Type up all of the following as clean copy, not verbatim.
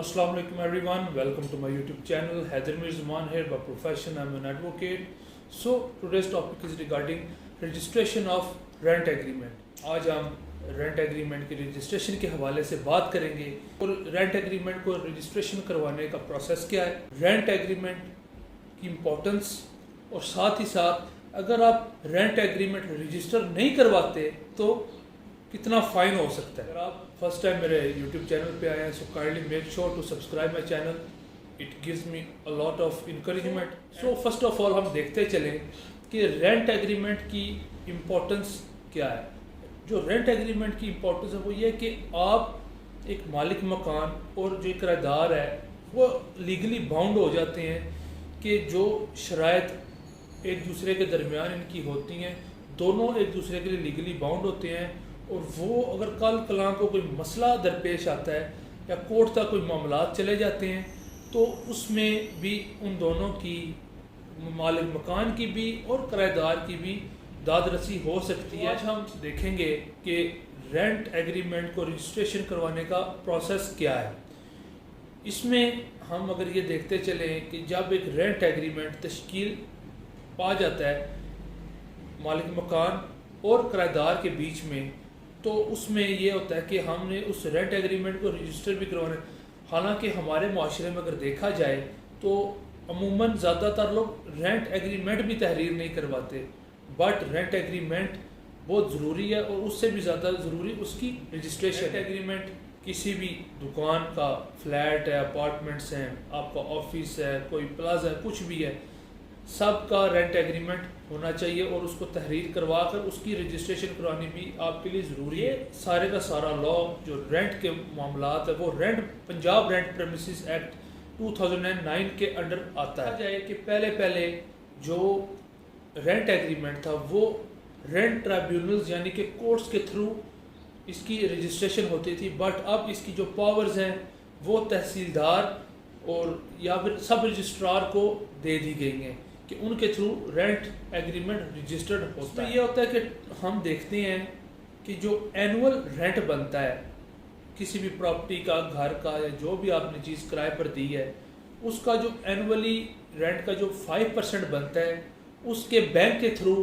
Assalamu alaikum everyone, welcome to my YouTube channel. Haider Mir Zaman here. By profession I'm an advocate. So today's topic is regarding registration of rent agreement. आज हम rent agreement की registration के हवाले से बात करेंगे और rent agreement को रजिस्ट्रेशन करवाने का प्रोसेस क्या है, रेंट एग्रीमेंट की इम्पोर्टेंस, और साथ ही साथ अगर आप रेंट एग्रीमेंट रजिस्टर नहीं करवाते तो कितना फ़ाइन हो सकता है। अगर आप फर्स्ट टाइम मेरे यूट्यूब चैनल पे आए हैं so kindly make sure to subscribe my channel, it gives me a lot of encouragement. So first of all हम देखते चलें कि रेंट एग्रीमेंट की इम्पोर्टेंस क्या है। जो रेंट एग्रीमेंट की इम्पोर्टेंस है वो ये है कि आप एक मालिक मकान और जो किराएदार है वो लीगली बाउंड हो जाते हैं कि जो शराइत एक दूसरे के दरमियान इनकी होती हैं, दोनों एक दूसरे के लिए लीगली बाउंड होते हैं। और वो अगर कल कलां को कोई मसला दरपेश आता है या कोर्ट तक कोई मामलात चले जाते हैं तो उसमें भी उन दोनों की, मालिक मकान की भी और किराएदार की भी दाद रसी हो सकती है। आज हम देखेंगे कि रेंट एग्रीमेंट को रजिस्ट्रेशन करवाने का प्रोसेस क्या है। इसमें हम अगर ये देखते चलें कि जब एक रेंट एग्रीमेंट तश्कील पा जाता है मालिक मकान और किराएदार के बीच में, तो उसमें ये होता है कि हमने उस रेंट एग्रीमेंट को रजिस्टर भी करवाना। हालांकि हमारे माशरे में अगर देखा जाए तो अमूमन ज़्यादातर लोग रेंट एग्रीमेंट भी तहरीर नहीं करवाते, बट रेंट एग्रीमेंट बहुत ज़रूरी है और उससे भी ज़्यादा ज़रूरी उसकी रजिस्ट्रेशन। एग्रीमेंट किसी भी दुकान का, फ्लैट है, अपार्टमेंट्स हैं, आपका ऑफिस है, कोई प्लाजा है, कुछ भी है, सब का रेंट एग्रीमेंट होना चाहिए और उसको तहरीर करवा कर उसकी रजिस्ट्रेशन करवानी भी आपके लिए ज़रूरी है। सारे का सारा लॉ जो रेंट के मामलात है वो पंजाब रेंट प्रेमिसेस एक्ट 2009 के अंडर आता है। जाए कि पहले जो रेंट एग्रीमेंट था वो रेंट ट्राइब्यूनल्स यानी कि कोर्ट्स के थ्रू इसकी रजिस्ट्रेशन होती थी, बट अब इसकी जो पावर्स हैं वो तहसीलदार और या फिर सब रजिस्ट्रार को दे दी गई हैं कि उनके थ्रू रेंट एग्रीमेंट रजिस्टर्ड होता है। ये होता है कि हम देखते हैं कि जो एनुअल रेंट बनता है किसी भी प्रॉपर्टी का, घर का, या जो भी आपने चीज़ किराए पर दी है, उसका जो एनुअली रेंट का जो 5% बनता है उसके बैंक के थ्रू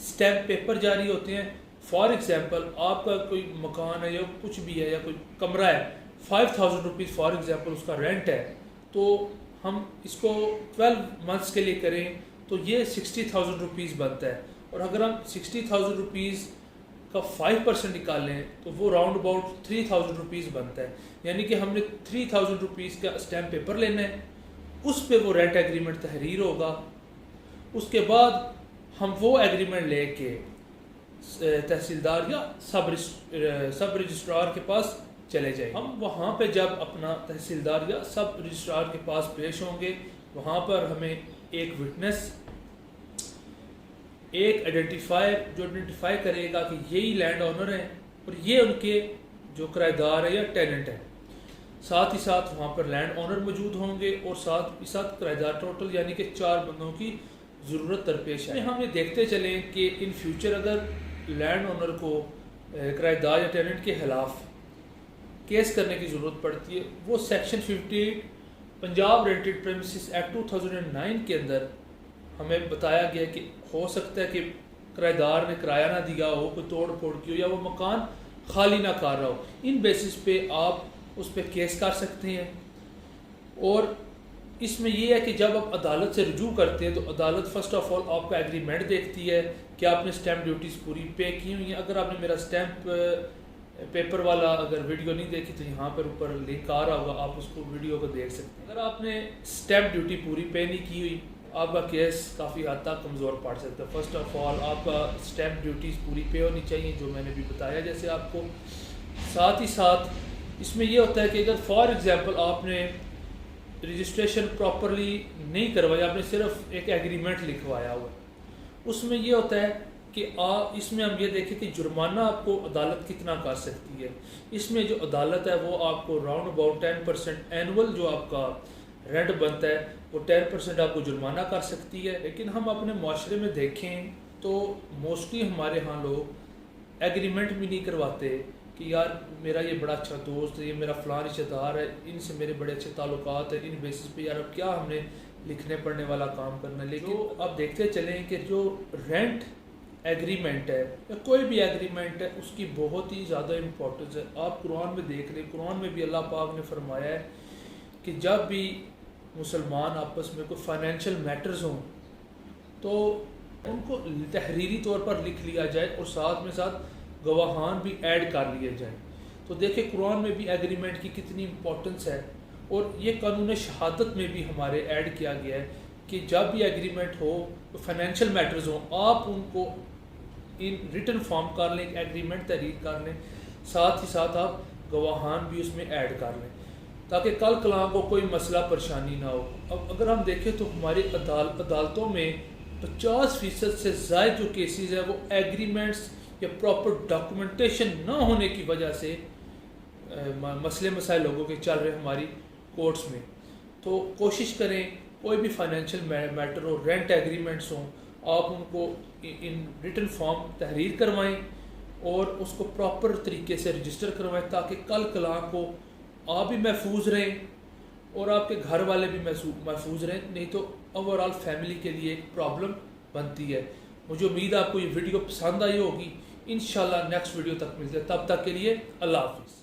स्टैम्प पेपर जारी होते हैं। फॉर एग्जांपल आपका कोई मकान है या कुछ भी है या कोई कमरा है, 5000 रुपीज़ फॉर एग्जांपल उसका रेंट है, तो हम इसको 12 मंथ्स के लिए करें तो ये 60,000 रुपीज़ बनता है। और अगर हम 60,000 रुपीज़ का 5% निकालें तो वो राउंड अबाउट 3,000 रुपीज़ बनता है। यानी कि हमने 3,000 रुपीज़ का स्टैम्प पेपर लेना है, उस पे वो रेंट एग्रीमेंट तहरीर होगा। उसके बाद हम वो एग्रीमेंट लेके तहसीलदार या सब रजिस्ट्रार के पास चले जाए। हम वहाँ पे जब अपना तहसीलदार या सब रजिस्ट्रार के पास पेश होंगे, वहाँ पर हमें एक विटनेस, एक आइडेंटिफायर जो आइडेंटिफाई करेगा कि यही लैंड ओनर है और ये उनके जो किराएदार है या टेनेंट है। साथ ही साथ वहाँ पर लैंड ओनर मौजूद होंगे और साथ ही साथ किराएदार, टोटल यानी कि 4 बंदों की ज़रूरत दरपेश है। हम ये देखते चलें कि इन फ्यूचर अगर लैंड ओनर को किराएदार या टेनेंट के खिलाफ केस करने की ज़रूरत पड़ती है, वो section 58 Punjab rented premises act 2009 के अंदर हमें बताया गया कि हो सकता है कि किराएदार ने किराया ना दिया हो, कोई तोड़ फोड़ की हो या वो मकान खाली ना कर रहा हो। इन बेसिस पे आप उस पर केस कर सकते हैं। और इसमें यह है कि जब आप अदालत से रुजू करते हैं तो अदालत फर्स्ट ऑफ ऑल आपका एग्रीमेंट देखती है कि आपने स्टैम्प ड्यूटीज़ पूरी पे की हुई हैं। अगर आपने मेरा स्टैम्प पेपर वाला अगर वीडियो नहीं देखी तो यहाँ पर ऊपर लिंक आ रहा होगा, आप उसको वीडियो को देख सकते हैं। अगर आपने स्टैम्प ड्यूटी पूरी पे नहीं की हुई, आपका केस काफ़ी हद तक कमज़ोर पड़ सकता है। फर्स्ट ऑफ ऑल आपका स्टैम्प ड्यूटीज़ पूरी पे होनी चाहिए, जो मैंने भी बताया जैसे आपको। साथ ही साथ इसमें यह होता है कि अगर फॉर एग्ज़ाम्पल आपने रजिस्ट्रेशन प्रॉपरली नहीं करवाया, आपने सिर्फ एक एग्रीमेंट लिखवाया हुआ, उसमें यह होता है कि इसमें हम ये देखें कि जुर्माना आपको अदालत कितना कर सकती है। इसमें जो अदालत है वो आपको राउंड अबाउट 10% एनुअल जो आपका रेंट बनता है वो 10% आपको जुर्माना कर सकती है। लेकिन हम अपने माशरे में देखें तो मोस्टली हमारे यहाँ लोग एग्रीमेंट भी नहीं करवाते कि यार मेरा ये बड़ा अच्छा दोस्त है, ये मेरा फ़लाँ रिश्तेदार है, इनसे मेरे बड़े अच्छे ताल्लुकात हैं, इन बेसिस पे यार अब क्या हमने लिखने पढ़ने वाला काम करना है। लेकिन अब देखते चलें कि जो रेंट एग्रीमेंट है या कोई भी एग्रीमेंट है उसकी बहुत ही ज़्यादा इम्पोर्टेंस है। आप कुरान में देख लें, कुरान में भी अल्लाह पाक ने फरमाया है कि जब भी मुसलमान आपस में कोई फाइनेंशियल मैटर्स हों तो उनको तहरीरी तौर पर लिख लिया जाए और साथ में साथ गवाहान भी ऐड कर लिए जाए। तो देखिए कुरान में भी एग्रीमेंट की कितनी इम्पोर्टेंस है और ये कानून शहादत में भी हमारे ऐड किया गया है कि जब भी एग्रीमेंट हो तो फाइनेंशियल मैटर्स हो आप उनको इन रिटन फॉर्म कर लें, एग्रीमेंट तहरीर कर लें, साथ ही साथ आप गवाहान भी उसमें ऐड कर लें ताकि कल कलाम को कोई मसला परेशानी ना हो। अब अगर हम देखें तो हमारी अदालतों में 50% से ज़ायद जो केसेस है वो एग्रीमेंट्स या प्रॉपर डॉक्यूमेंटेशन ना होने की वजह से मसले मसाइल लोगों के चल रहे हमारी कोर्ट्स में। तो कोशिश करें कोई भी फाइनेंशियल मैटर हो, रेंट एग्रीमेंट्स हों, आप उनको इन रिटन फॉर्म तहरीर करवाएं और उसको प्रॉपर तरीके से रजिस्टर करवाएं ताकि कल कला को आप भी महफूज रहें और आपके घर वाले भी महफूज रहें, नहीं तो ओवरऑल फैमिली के लिए एक प्रॉब्लम बनती है। मुझे उम्मीद है आपको ये वीडियो पसंद आई होगी। इंशाल्लाह नेक्स्ट वीडियो तक मिलते हैं, तब तक के लिए अल्लाह हाफिज़।